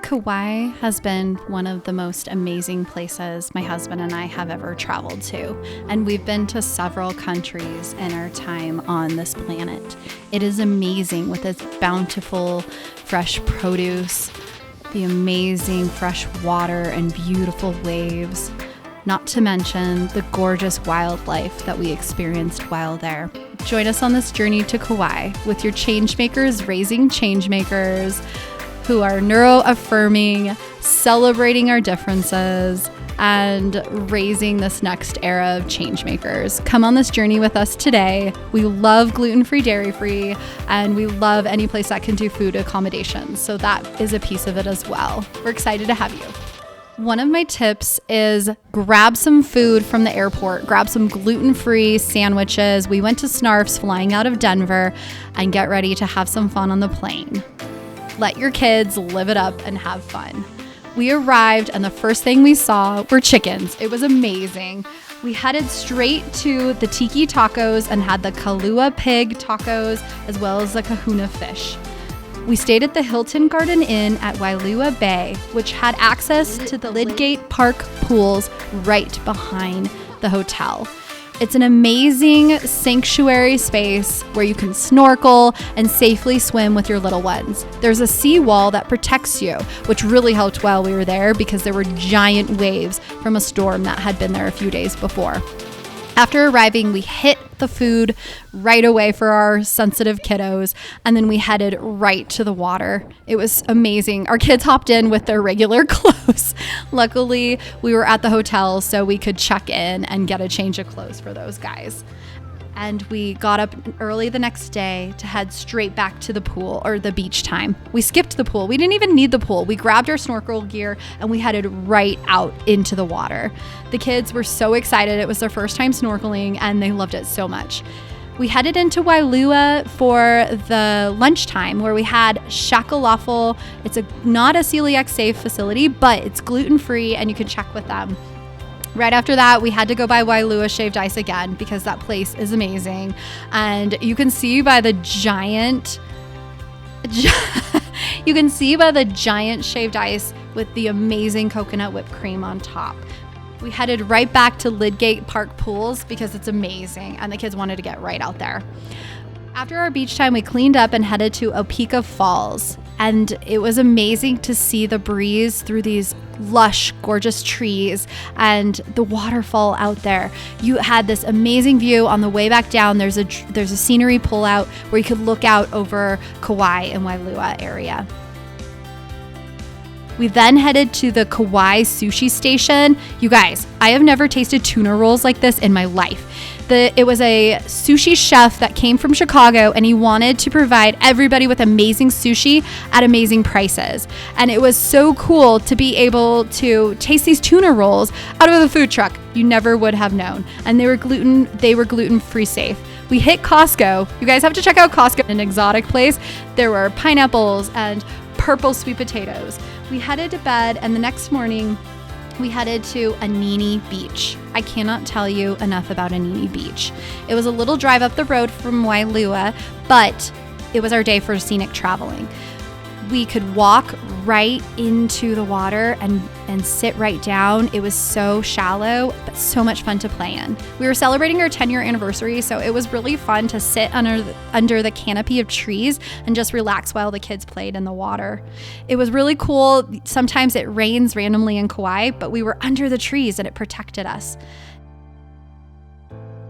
Kauai has been one of the most amazing places my husband and I have ever traveled to, and we've been to several countries in our time on this planet. It is amazing with its bountiful fresh produce, the amazing fresh water and beautiful waves, not to mention the gorgeous wildlife that we experienced while there. Join us on this journey to Kauai with your changemakers raising changemakers who are neuroaffirming, celebrating our differences, and raising this next era of changemakers. Come on this journey with us today. We love gluten-free, dairy-free, and we love any place that can do food accommodations. So that is a piece of it as well. We're excited to have you. One of my tips is grab some food from the airport, grab some gluten-free sandwiches. We went to Snarf's flying out of Denver, and get ready to have some fun on the plane. Let your kids live it up and have fun. We arrived and the first thing we saw were chickens. It was amazing. We headed straight to the tiki tacos and had the Kīluea pig tacos as well as the kahuna fish. We stayed at the Hilton Garden Inn at Wailua Bay, which had access to the Lidgate Park Pools right behind the hotel. It's an amazing sanctuary space where you can snorkel and safely swim with your little ones. There's a seawall that protects you, which really helped while we were there because there were giant waves from a storm that had been there a few days before. After arriving, we hit the food right away for our sensitive kiddos, and then we headed right to the water. It was amazing. Our kids hopped in with their regular clothes. Luckily, we were at the hotel, so we could check in and get a change of clothes for those guys. And we got up early the next day to head straight back to the pool, or the beach time. We skipped the pool. We didn't even need the pool. We grabbed our snorkel gear and we headed right out into the water. The kids were so excited. It was their first time snorkeling and they loved it so much. We headed into Wailua for the lunchtime where we had shakalafel. It's not a celiac safe facility, but it's gluten-free and you can check with them. Right after that, we had to go by Wailua shaved ice again because that place is amazing. And you can see by the giant shaved ice with the amazing coconut whipped cream on top. We headed right back to Lidgate Park Pools because it's amazing and the kids wanted to get right out there. After our beach time, we cleaned up and headed to Opeka Falls. And it was amazing to see the breeze through these lush, gorgeous trees and the waterfall out there. You had this amazing view on the way back down. There's a scenery pullout where you could look out over Kauai and Wailua area. We then headed to the Kauai sushi station. You guys, I have never tasted tuna rolls like this in my life. It was a sushi chef that came from Chicago and he wanted to provide everybody with amazing sushi at amazing prices. And it was so cool to be able to taste these tuna rolls out of the food truck. You never would have known. And they were gluten-free safe. We hit Costco. You guys have to check out Costco, an exotic place. There were pineapples and purple sweet potatoes. We headed to bed and the next morning we headed to Anini Beach. I cannot tell you enough about Anini Beach. It was a little drive up the road from Wailua, but it was our day for scenic traveling. We could walk right into the water and sit right down. It was so shallow, but so much fun to play in. We were celebrating our 10-year anniversary, so it was really fun to sit under the canopy of trees and just relax while the kids played in the water. It was really cool. Sometimes it rains randomly in Kauai, but we were under the trees and it protected us.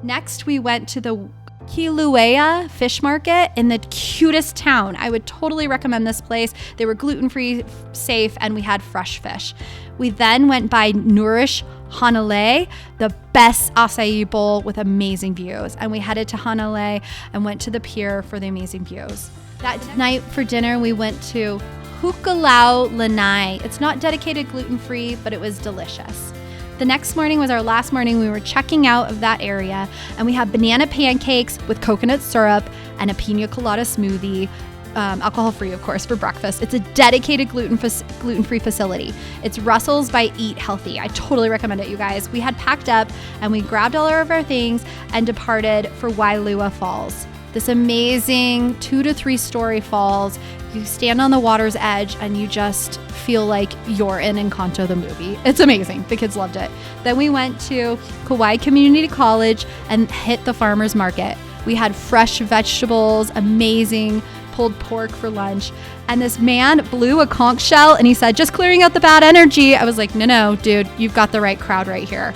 Next, we went to the Kīluea Fish Market in the cutest town. I would totally recommend this place. They were gluten-free, safe, and we had fresh fish. We then went by Nourish Hanalei, the best acai bowl with amazing views. And we headed to Hanalei and went to the pier for the amazing views. That night for dinner, we went to Hukalau Lanai. It's not dedicated gluten-free, but it was delicious. The next morning was our last morning. We were checking out of that area and we had banana pancakes with coconut syrup and a pina colada smoothie, alcohol-free, of course, for breakfast. It's a dedicated gluten-free facility. It's Russell's by Eat Healthy. I totally recommend it, you guys. We had packed up and we grabbed all of our things and departed for Wailua Falls. this amazing 2 to 3 story falls. You stand on the water's edge and you just feel like you're in Encanto the movie. It's amazing. The kids loved it. Then we went to Kauai Community College and hit the farmer's market. We had fresh vegetables, amazing pulled pork for lunch. And this man blew a conch shell and he said, just clearing out the bad energy. I was like, no, dude, you've got the right crowd right here.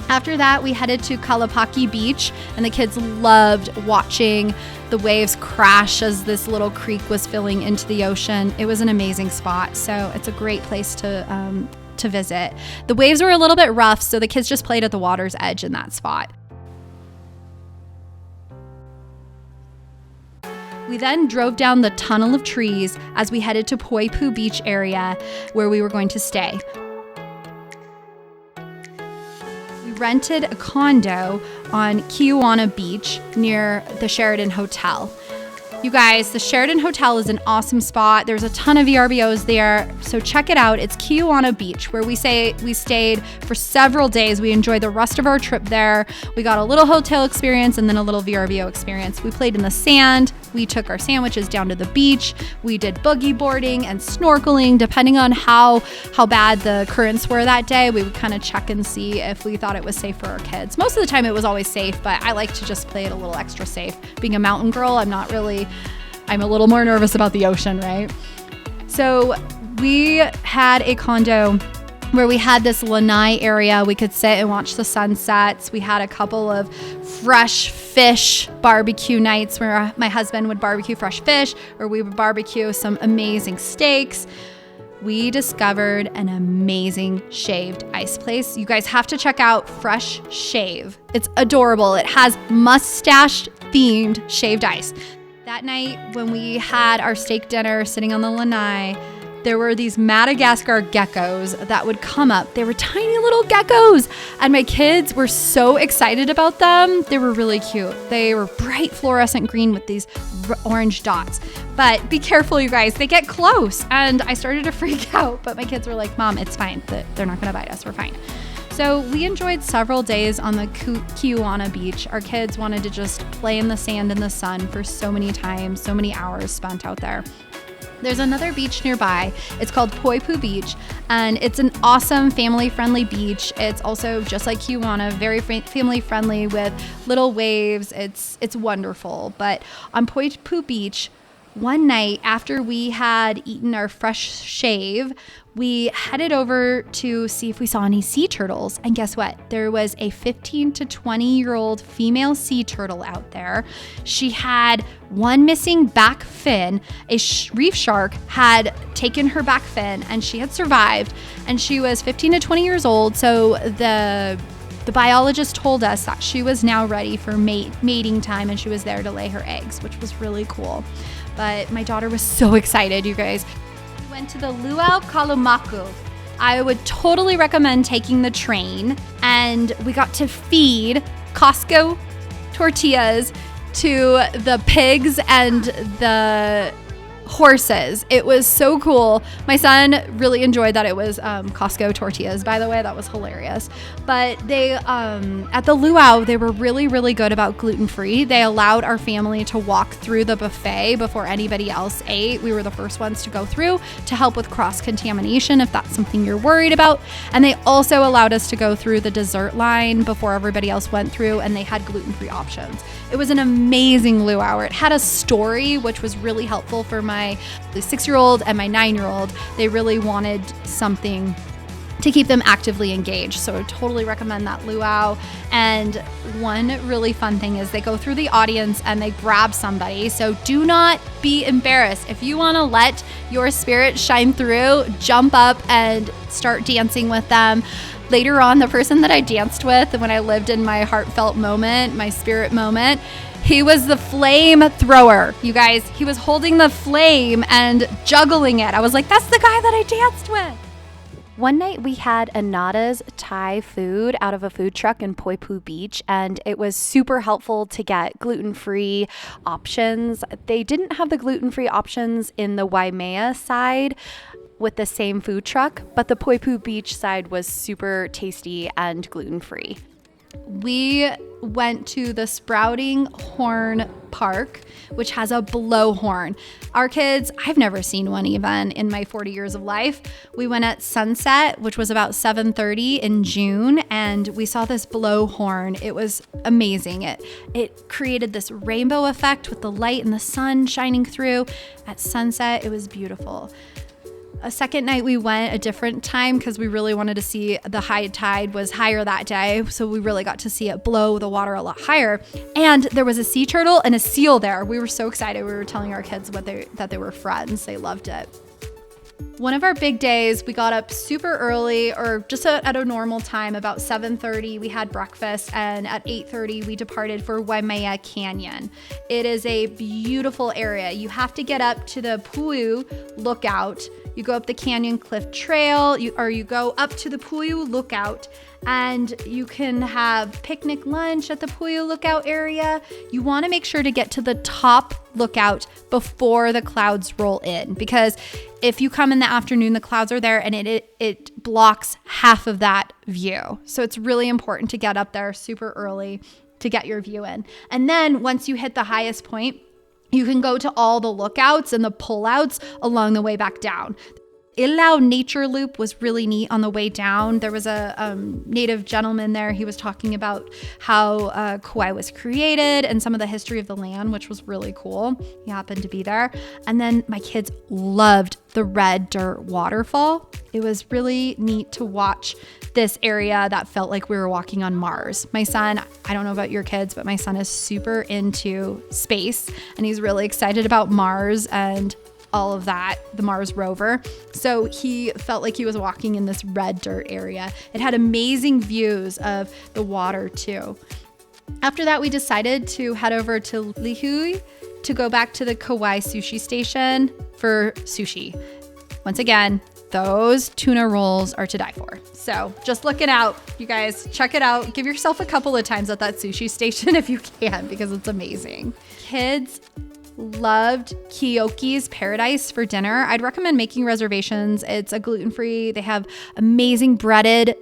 After that, we headed to Kalapaki Beach, and the kids loved watching the waves crash as this little creek was filling into the ocean. It was an amazing spot, so it's a great place to visit. The waves were a little bit rough, so the kids just played at the water's edge in that spot. We then drove down the tunnel of trees as we headed to Poipu Beach area where we were going to stay. Rented a condo on Kīluea Beach near the Sheraton Hotel. You guys, the Sheraton Hotel is an awesome spot. There's a ton of VRBOs there, so check it out. It's Kīluea Beach, where we stayed for several days. We enjoyed the rest of our trip there. We got a little hotel experience and then a little VRBO experience. We played in the sand. We took our sandwiches down to the beach. We did boogie boarding and snorkeling. Depending on how bad the currents were that day, we would kind of check and see if we thought it was safe for our kids. Most of the time it was always safe, but I like to just play it a little extra safe. Being a mountain girl, I'm a little more nervous about the ocean, right? So we had a condo where we had this lanai area. We could sit and watch the sunsets. We had a couple of fresh fish barbecue nights where my husband would barbecue fresh fish, or we would barbecue some amazing steaks. We discovered an amazing shaved ice place. You guys have to check out Fresh Shave. It's adorable. It has mustache themed shaved ice. That night when we had our steak dinner sitting on the lanai, there were these Madagascar geckos that would come up. They were tiny little geckos, and my kids were so excited about them. They were really cute. They were bright fluorescent green with these orange dots. But be careful, you guys. They get close, and I started to freak out, but my kids were like, Mom, it's fine. They're not going to bite us. We're fine. So we enjoyed several days on the Kīluea Beach. Our kids wanted to just play in the sand in the sun for so many times, so many hours spent out there. There's another beach nearby. It's called Poipu Beach, and it's an awesome family-friendly beach. It's also just like Kīluea, very family-friendly with little waves. It's wonderful. But on Poipu Beach, one night after we had eaten our fresh shave, we headed over to see if we saw any sea turtles. And guess what? There was a 15 to 20-year-old female sea turtle out there. She had one missing back fin. A reef shark had taken her back fin, and she had survived. And she was 15 to 20 years old. So the biologist told us that she was now ready for mating time, and she was there to lay her eggs, which was really cool. But my daughter was so excited, you guys. We went to the Luau Kalumaku. I would totally recommend taking the train, and we got to feed Costco tortillas to the pigs and the horses. It was so cool. My son really enjoyed that it was Costco tortillas, by the way. That was hilarious. But they at the luau, they were really, really good about gluten-free. They allowed our family to walk through the buffet before anybody else ate. We were the first ones to go through to help with cross-contamination if that's something you're worried about. And they also allowed us to go through the dessert line before everybody else went through, and they had gluten-free options. It was an amazing luau. It had a story, which was really helpful for my 6-year-old and my 9-year-old. They really wanted something to keep them actively engaged. So I totally recommend that luau. And one really fun thing is they go through the audience and they grab somebody. So do not be embarrassed. If you want to let your spirit shine through, jump up and start dancing with them. Later on, the person that I danced with when I lived in my heartfelt moment, my spirit moment, he was the flame thrower. You guys, he was holding the flame and juggling it. I was like, that's the guy that I danced with. One night we had Anada's Thai food out of a food truck in Poipu Beach, and it was super helpful to get gluten-free options. They didn't have the gluten-free options in the Waimea side with the same food truck, but the Poipu Beach side was super tasty and gluten-free. We went to the Sprouting Horn Park, which has a blowhorn. Our kids, I've never seen one even in my 40 years of life. We went at sunset, which was about 7:30 in June, and we saw this blowhorn. It was amazing. It created this rainbow effect with the light and the sun shining through. At sunset, it was beautiful. A second night we went a different time because we really wanted to see the high tide was higher that day. So we really got to see it blow the water a lot higher. And there was a sea turtle and a seal there. We were so excited. We were telling our kids that they were friends. They loved it. One of our big days, we got up super early, or just at a normal time, about 7:30. We had breakfast, and at 8:30 we departed for Waimea Canyon. It is a beautiful area. You have to get up to the Pu'u Lookout. You go up the Canyon Cliff Trail, you go up to the Pu'u Lookout, and you can have picnic lunch at the Pu'u Lookout area. You want to make sure to get to the top lookout before the clouds roll in, because if you come in the afternoon, the clouds are there and it blocks half of that view. So it's really important to get up there super early to get your view in. And then once you hit the highest point, you can go to all the lookouts and the pullouts along the way back down. Ilau Nature Loop was really neat on the way down. There was a native gentleman there. He was talking about how Kauai was created and some of the history of the land, which was really cool. He happened to be there. And then my kids loved the Red Dirt Waterfall. It was really neat to watch this area that felt like we were walking on Mars. My son, I don't know about your kids, but my son is super into space and he's really excited about Mars and all of that, the Mars rover. So he felt like he was walking in this red dirt area. It had amazing views of the water too. After that, we decided to head over to Lihui to go back to the Kauai sushi station for sushi. Once again, those tuna rolls are to die for. So just look it out, you guys. Check it out. Give yourself a couple of times at that sushi station if you can, because it's amazing. Kids loved Keoki's Paradise for dinner. I'd recommend making reservations. It's a gluten-free. They have amazing breaded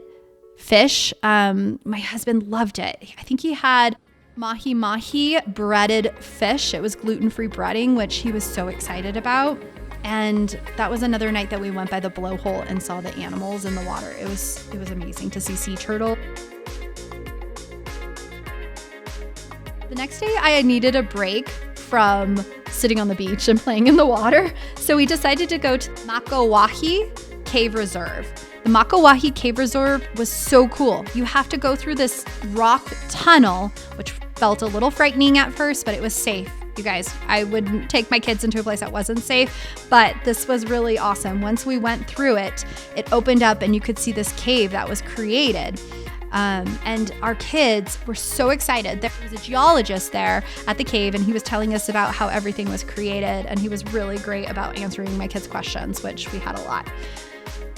fish. My husband loved it. I think he had mahi breaded fish. It was gluten-free breading, which he was so excited about. And that was another night that we went by the blowhole and saw the animals in the water. It was amazing to see sea turtle. The next day I needed a break from sitting on the beach and playing in the water. So we decided to go to Makawahi Cave Reserve. The Makawahi Cave Reserve was so cool. You have to go through this rock tunnel, which felt a little frightening at first, but it was safe. You guys, I wouldn't take my kids into a place that wasn't safe, but this was really awesome. Once we went through it, it opened up and you could see this cave that was created. And our kids were so excited. There was a geologist there at the cave and he was telling us about how everything was created, and he was really great about answering my kids' questions, which we had a lot.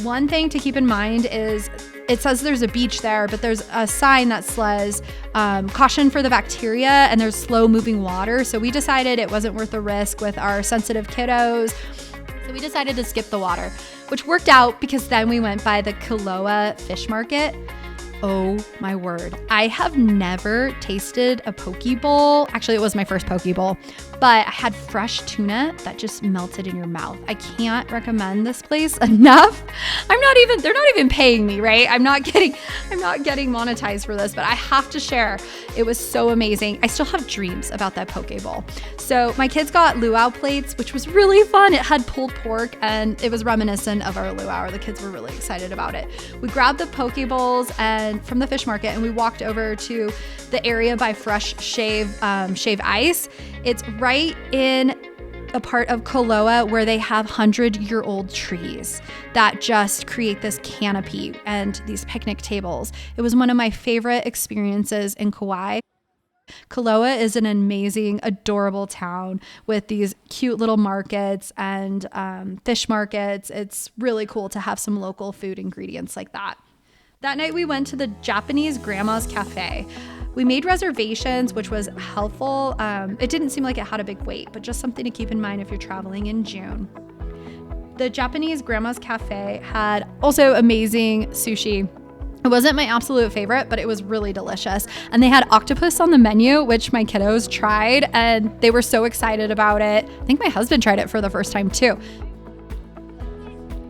One thing to keep in mind is it says there's a beach there, but there's a sign that says caution for the bacteria, and there's slow moving water. So we decided it wasn't worth the risk with our sensitive kiddos. So we decided to skip the water, which worked out because then we went by the Kīluea Fish Market. Oh my word. I have never tasted a poke bowl. Actually, it was my first poke bowl, but I had fresh tuna that just melted in your mouth. I can't recommend this place enough. They're not even paying me, right? I'm not getting monetized for this, but I have to share. It was so amazing. I still have dreams about that poke bowl. So my kids got luau plates, which was really fun. It had pulled pork and it was reminiscent of our luau. The kids were really excited about it. We grabbed the poke bowls and from the fish market, and we walked over to the area by Fresh Shave Ice. It's right in a part of Kīluea where they have 100-year-old trees that just create this canopy and these picnic tables. It was one of my favorite experiences in Kauai. Kīluea is an amazing, adorable town with these cute little markets and fish markets. It's really cool to have some local food ingredients like that. That night we went to the Japanese Grandma's Cafe. We made reservations, which was helpful. It didn't seem like it had a big wait, but just something to keep in mind if you're traveling in June. The Japanese Grandma's Cafe had also amazing sushi. It wasn't my absolute favorite, but it was really delicious. And they had octopus on the menu, which my kiddos tried, and they were so excited about it. I think my husband tried it for the first time too.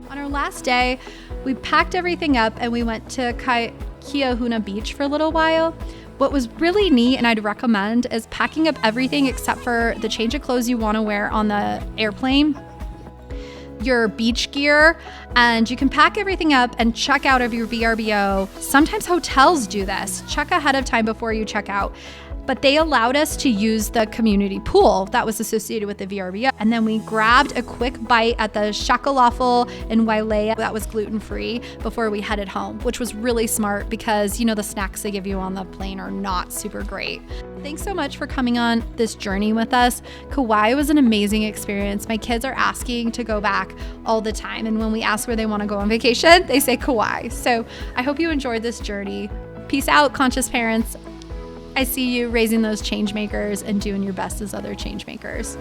On our last day, we packed everything up and we went to Kīluea Beach for a little while. What was really neat, and I'd recommend, is packing up everything except for the change of clothes you want to wear on the airplane, your beach gear, and you can pack everything up and check out of your VRBO. Sometimes hotels do this. Check ahead of time before you check out. But they allowed us to use the community pool that was associated with the VRBO. And then we grabbed a quick bite at the shakalafel in Wailua that was gluten-free before we headed home, which was really smart because, you know, the snacks they give you on the plane are not super great. Thanks so much for coming on this journey with us. Kauai was an amazing experience. My kids are asking to go back all the time. And when we ask where they want to go on vacation, they say Kauai. So I hope you enjoyed this journey. Peace out, conscious parents. I see you raising those change makers and doing your best as other change makers.